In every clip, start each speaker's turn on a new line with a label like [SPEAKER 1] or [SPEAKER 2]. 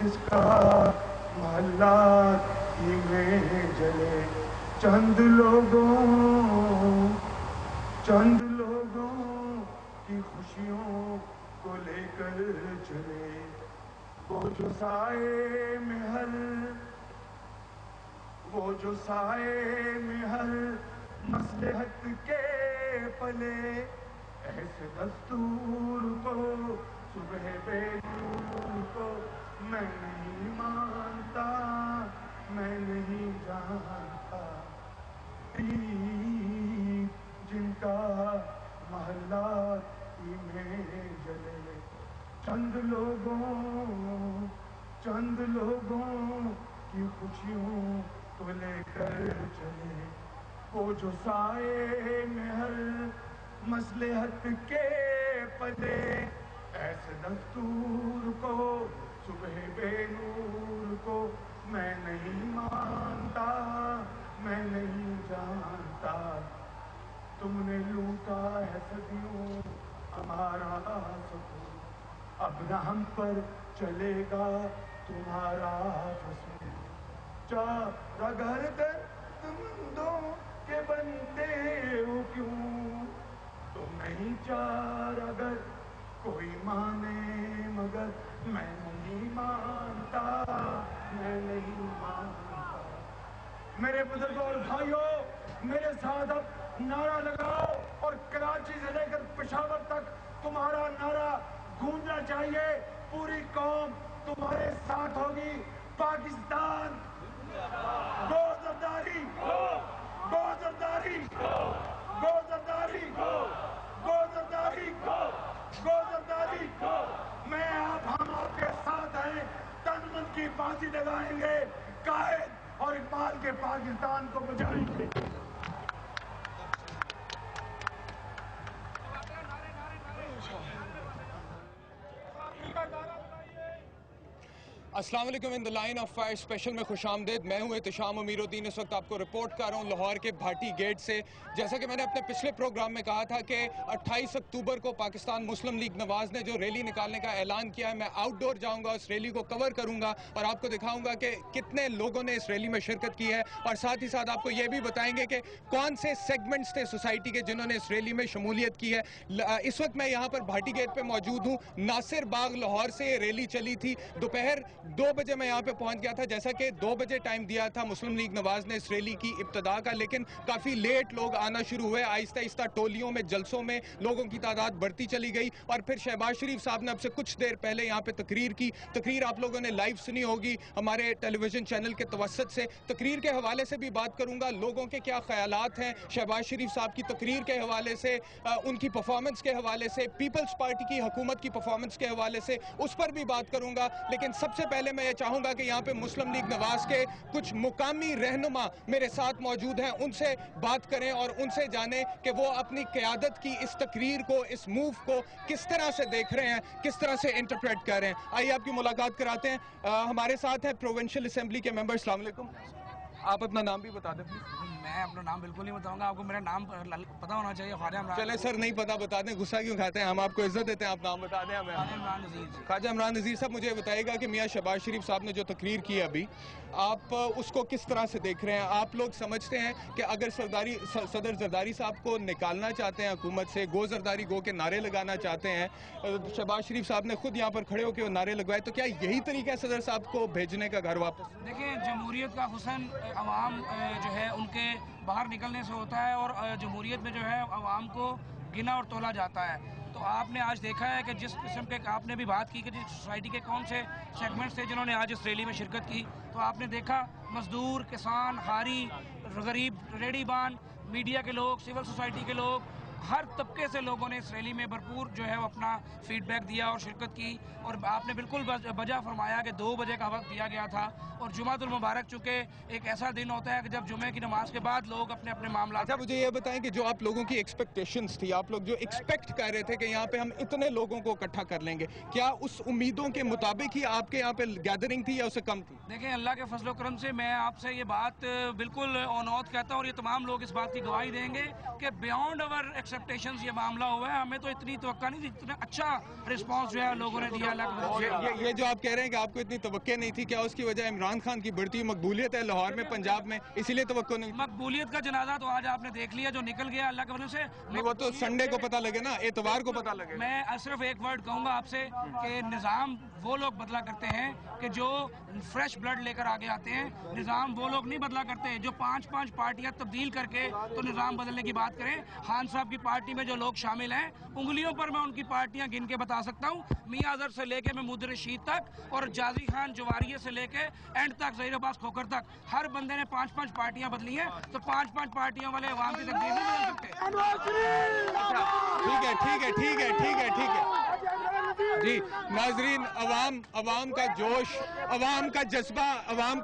[SPEAKER 1] जिसका महल्ला ही में जले, चंद लोगों की खुशियों को लेकर चले, वो जो साए में हर मसलहत के पले, ऐसे दस्तूर को सुबह बेनूर को मैं नहीं मानता, मैं नहीं जानता। जिनका महल्ला ही में जले, चंद लोगों की खुशियों को लेकर चले, वो जो साए में हर मसलहत के पले, ऐसे दस्तूर को सुबह बेनूर को मैं नहीं मानता, मैं नहीं जानता। तुमने लूटा है सदियों हमारा सुकून, अब न हम पर चलेगा तुम्हारा फसूल। चारा घर दर्दमंदों के बनते हो क्यों, तुम नहीं चारा घर कोई माने मगर मैं नहीं मानता, मैं नहीं मानता। मेरे बुजुर्गों और भाइयों, मेरे साथ अब नारा लगाओ और कराची से लेकर पेशावर तक तुम्हारा नारा गूंजना चाहिए। पूरी कौम तुम्हारे साथ होगी। पाकिस्तान गो ज़रदारी, गो ज़रदारी, गो ज़रदारी, गो ज़रदारी, गो ज़रदारी। हम आपके साथ हैं, तन मन की फांसी लगाएंगे, कायद और इकबाल के पाकिस्तान को बचाएंगे।
[SPEAKER 2] अस्सलाम वालेकुम। In the line of fire special में खुश आमदेद। मैं हूं एहतिशाम अमीरुद्दीन। इस वक्त आपको रिपोर्ट कर रहा हूं लाहौर के भाटी गेट से। जैसा कि मैंने अपने पिछले प्रोग्राम में कहा था कि 28 अक्टूबर को पाकिस्तान मुस्लिम लीग नवाज ने जो रैली निकालने का ऐलान किया है, मैं आउटडोर जाऊंगा, उस रैली को कवर करूंगा और आपको दिखाऊंगा कि कितने लोगों ने इस रैली में शिरकत की है, और साथ ही साथ आपको यह भी बताएंगे कि कौन से सेगमेंट्स थे सोसाइटी के जिन्होंने इस रैली में शमूलियत की है। इस वक्त मैं यहाँ पर भाटी गेट पर मौजूद हूँ। नासिर बाग लाहौर से ये रैली चली थी। दोपहर 2 बजे मैं यहाँ पे पहुँच गया था। जैसा कि 2 बजे टाइम दिया था मुस्लिम लीग नवाज ने इस रैली की इब्तिदा का, लेकिन काफ़ी लेट लोग आना शुरू हुए। आहिस्ता आहिस्ता टोलियों में, जलसों में लोगों की तादाद बढ़ती चली गई और फिर शहबाज शरीफ साहब ने अब से कुछ देर पहले यहाँ पे तकरीर की। तकरीर आप लोगों ने लाइव सुनी होगी हमारे टेलीविजन चैनल के तवस्सुत से। तकरीर के हवाले से भी बात करूँगा, लोगों के क्या ख्यालात हैं शहबाज शरीफ साहब की तकरीर के हवाले से, उनकी परफॉर्मेंस के हवाले से, पीपल्स पार्टी की हुकूमत की परफॉर्मेंस के हवाले से, उस पर भी बात करूँगा। लेकिन सबसे पहले मैं ये चाहूँगा कि यहाँ पे मुस्लिम लीग नवाज के कुछ मुकामी रहनुमा मेरे साथ मौजूद हैं, उनसे बात करें और उनसे जानें कि वो अपनी क़यादत की इस तकरीर को, इस मूव को किस तरह से देख रहे हैं, किस तरह से इंटरप्रेट कर रहे हैं। आइए आपकी मुलाकात कराते हैं। हमारे साथ हैं प्रोविंशियल असेंबली के मेंबर। अस्सलाम वालेकुम। आप अपना नाम भी बता दें प्लीज।
[SPEAKER 3] मैं अपना नाम बिल्कुल नहीं बताऊंगा, आपको मेरा नाम पता होना चाहिए। ख्वाजा इमरान।
[SPEAKER 2] चले सर, नहीं पता बता दें, गुस्सा क्यों खाते हैं, हम आपको इज्जत देते हैं, आप नाम बता दें हमें।
[SPEAKER 3] ख्वाजा इमरान नज़ीर।
[SPEAKER 2] ख्वाजा इमरान नज़ीर साहब, मुझे बताइएगा कि मियाँ शहबाज शरीफ साहब ने जो तकरीर की अभी, आप उसको किस तरह से देख रहे हैं? आप लोग समझते हैं कि अगर सदर जरदारी साहब को निकालना चाहते हैं हुकूमत से, गो जरदारी गो के नारे लगाना चाहते हैं, शहबाज शरीफ साहब ने खुद यहाँ पर खड़े होकर नारे लगवाए, तो क्या यही तरीका है सदर साहब को भेजने का घर वापस?
[SPEAKER 3] देखिए, जमहूरियत का हुस्न अवाम जो है उनके बाहर निकलने से होता है, और जमहूरियत में जो है अवाम को गिना और तोला जाता है। तो आपने आज देखा है कि जिस किस्म के, आपने भी बात की कि जिस सोसाइटी के कौन से सेगमेंट्स थे जिन्होंने आज इस रैली में शिरकत की, तो आपने देखा मजदूर, किसान, हारी, गरीब, रेडीबान, मीडिया के लोग, सिविल सोसाइटी के लोग, हर तबके से लोगों ने इस रैली में भरपूर जो है वो अपना फीडबैक दिया और शिरकत की। और आपने बिल्कुल बजा फरमाया कि 2 बजे का वक्त दिया गया था, और जुमातुल मुबारक चूँकि एक ऐसा दिन होता है कि जब जुमे की नमाज के बाद लोग अपने अपने मामला।
[SPEAKER 2] अच्छा, मुझे ये बताएं कि जो आप लोगों की एक्सपेक्टेशंस थी, आप लोग जो एक्सपेक्ट कर रहे थे कि यहाँ पे हम इतने लोगों को इकट्ठा कर लेंगे, क्या उस उम्मीदों के मुताबिक ही आपके यहाँ पे गैदरिंग थी या उससे कम थी?
[SPEAKER 3] देखिए, अल्लाह के फजल करम से मैं आपसे ये बात बिल्कुल ऑन ऑथ कहता हूँ, और ये तमाम लोग इस बात की गवाही देंगे कि बियॉन्ड अवर एक्सेप्टेशन ये मामला हुआ है, हमें तो इतनी तवक्का नहीं थी, इतना अच्छा रिस्पांस जो है लोगों ने दिया।
[SPEAKER 2] ये जो आप कह रहे हैं कि आपको इतनी तवक्के नहीं थी, क्या उसकी वजह इमरान खान की बढ़ती मकबूलियत है लाहौर में, पंजाब में, इसीलिए तवक्को नहीं?
[SPEAKER 3] मकबूलियत का जनाजा तो आज आपने देख लिया जो निकल गया अल्लाह के वजह से।
[SPEAKER 2] नहीं, वो तो संडे को पता लगे ना, एतवार को पता लगे।
[SPEAKER 3] मैं सिर्फ एक वर्ड कहूंगा आपसे कि निज़ाम वो लोग बदला करते हैं कि जो फ्रेश ब्लड लेकर आगे आते हैं, निज़ाम वो लोग नहीं बदला करते जो 5-5 पार्टियां तब्दील करके तो निज़ाम बदलने की बात करें। खान साहब की पार्टी में जो लोग शामिल हैं, उंगलियों पर मैं उनकी पार्टियां गिन के बता सकता हूँ, मियां अजहर से लेके महमूद रशीद तक और जाजी खान जवारिये से लेके एंड तक ज़हीर अब्बास खोखर तक, हर बंदे ने 5-5 पार्टियां बदली हैं। तो 5-5 पार्टियों वाले अवाम की तकदीर नहीं बदल सकते।
[SPEAKER 2] ठीक है जी नाजरीन, अवाम का जोश, अवाम का जज्बा, अवाम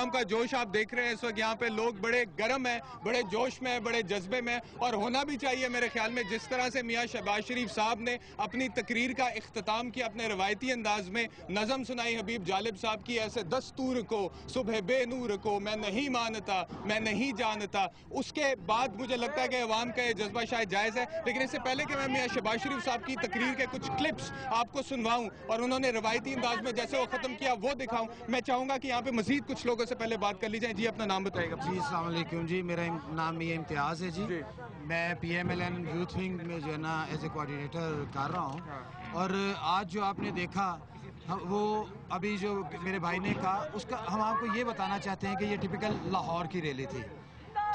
[SPEAKER 2] का जोश आप देख रहे हैं इस वक्त। यहाँ पे लोग बड़े गर्म हैं, बड़े जोश में हैं, बड़े जज्बे में, और होना भी चाहिए मेरे ख्याल में। जिस तरह से मियां शहबाज शरीफ साहब ने अपनी तकरीर का इख्तिताम किया, अपने रवायती अंदाज में नज़म सुनाई हबीब जालिब साहब की, ऐसे दस्तूर को सुबह बेनूर को मैं नहीं मानता, मैं नहीं जानता, उसके बाद मुझे लगता है कि अवाम का ये जज्बा शायद जायज़ है। लेकिन इससे पहले कि मैं मियां शहबाज शरीफ साहब की तकरीर के कुछ क्लिप्स आपको सुनवाऊं और उन्होंने रवायती अंदाज में जैसे वो खत्म किया वो दिखाऊं, मैं चाहूंगा कि यहाँ पे मजीद कुछ लोगों से पहले बात कर ली जाए। जी अपना नाम बताइएगा।
[SPEAKER 4] जी अस्सलाम वालेकुम जी, मेरा नाम ये इम्तियाज़ है जी। मैं PMLN यूथ विंग में जो है ना एज ए कोऑर्डिनेटर कर रहा हूँ। और आज जो आपने देखा वो अभी जो मेरे भाई ने कहा, उसका हम आपको ये बताना चाहते हैं कि ये टिपिकल लाहौर की रैली थी,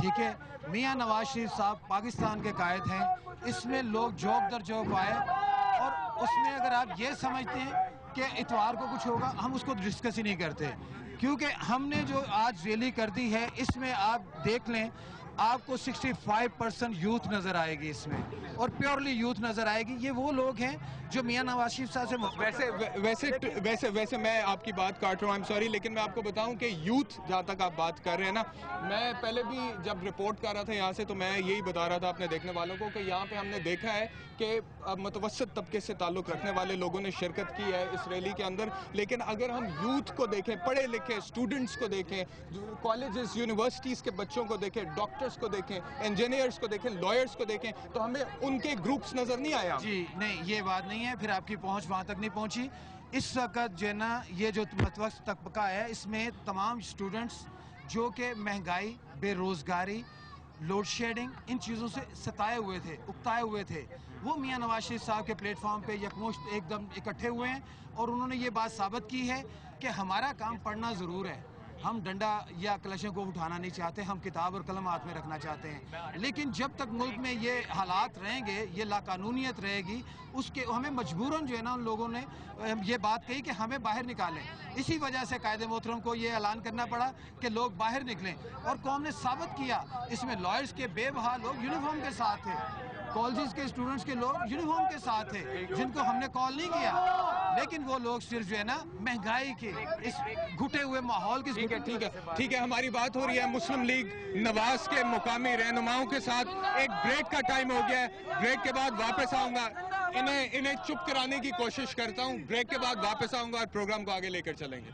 [SPEAKER 4] ठीक है। मियां नवाज शरीफ साहब पाकिस्तान के कायद हैं, इसमें लोग जोक दर जोक आए, और उसमें अगर आप ये समझते हैं कि इतवार को कुछ होगा, हम उसको डिस्कस ही नहीं करते, क्योंकि हमने जो आज रैली कर दी है इसमें आप देख लें, आपको 65% यूथ नजर आएगी इसमें, और प्योरली यूथ नजर आएगी। ये वो लोग हैं जो मियां नवाज शरीफ साहब से
[SPEAKER 2] वैसे मैं आपकी बात काट रहा हूँ, आई एम सॉरी, लेकिन मैं आपको बताऊं कि यूथ जहाँ तक आप बात कर रहे हैं ना, मैं पहले भी जब रिपोर्ट कर रहा था यहाँ से तो मैं यही बता रहा था अपने देखने वालों को कि यहाँ पे हमने देखा है कि मुतवस्सित तबके से ताल्लुक़ रखने वाले लोगों ने शिरकत की है इस रैली के अंदर। लेकिन अगर हम यूथ को देखें, पढ़े लिखे स्टूडेंट्स को देखें, कॉलेजेस यूनिवर्सिटीज़ के बच्चों को देखें, डॉक्टर्स को देखें, इंजीनियर्स को देखें, लॉयर्स को देखें, तो हमें उनके ग्रुप्स नज़र नहीं आया।
[SPEAKER 4] जी नहीं, ये बात नहीं है, फिर आपकी पहुंच वहां तक नहीं पहुंची। इस वक्त जो है ना ये जो मुतवस्सित तबका है, इसमें तमाम स्टूडेंट्स जो कि महंगाई, बेरोज़गारी, लोड शेडिंग, इन चीज़ों से सताए हुए थे, उकताए हुए थे, वो मियां नवाज शरीफ साहब के प्लेटफॉर्म पे यकमुश्त एकदम इकट्ठे हुए हैं, और उन्होंने ये बात साबित की है कि हमारा काम पढ़ना ज़रूर है, हम डंडा या कलशों को उठाना नहीं चाहते, हम किताब और कलम हाथ में रखना चाहते हैं। लेकिन जब तक मुल्क में ये हालात रहेंगे, ये लाकानूनियत रहेगी, उसके हमें मजबूरन जो है ना उन लोगों ने ये बात कही कि हमें बाहर निकालें। इसी वजह से कायदे मोहतरम को ये ऐलान करना पड़ा कि लोग बाहर निकलें, और कौम ने साबित किया। इसमें लॉयर्स के बेबहा लोग यूनिफॉर्म के साथ थे, कॉलेजेस के स्टूडेंट्स के लोग यूनिफॉर्म के साथ थे, जिनको हमने कॉल नहीं किया, लेकिन वो लोग सिर्फ जो है ना महंगाई के इस घुटे हुए माहौल की।
[SPEAKER 2] ठीक है, हमारी बात हो रही है मुस्लिम लीग नवाज के मुकामी रहनुमाओं के साथ। एक ब्रेक का टाइम हो गया है, ब्रेक के बाद वापस आऊंगा, इन्हें चुप कराने की कोशिश करता हूं, ब्रेक के बाद वापस आऊंगा और प्रोग्राम को आगे लेकर चलेंगे।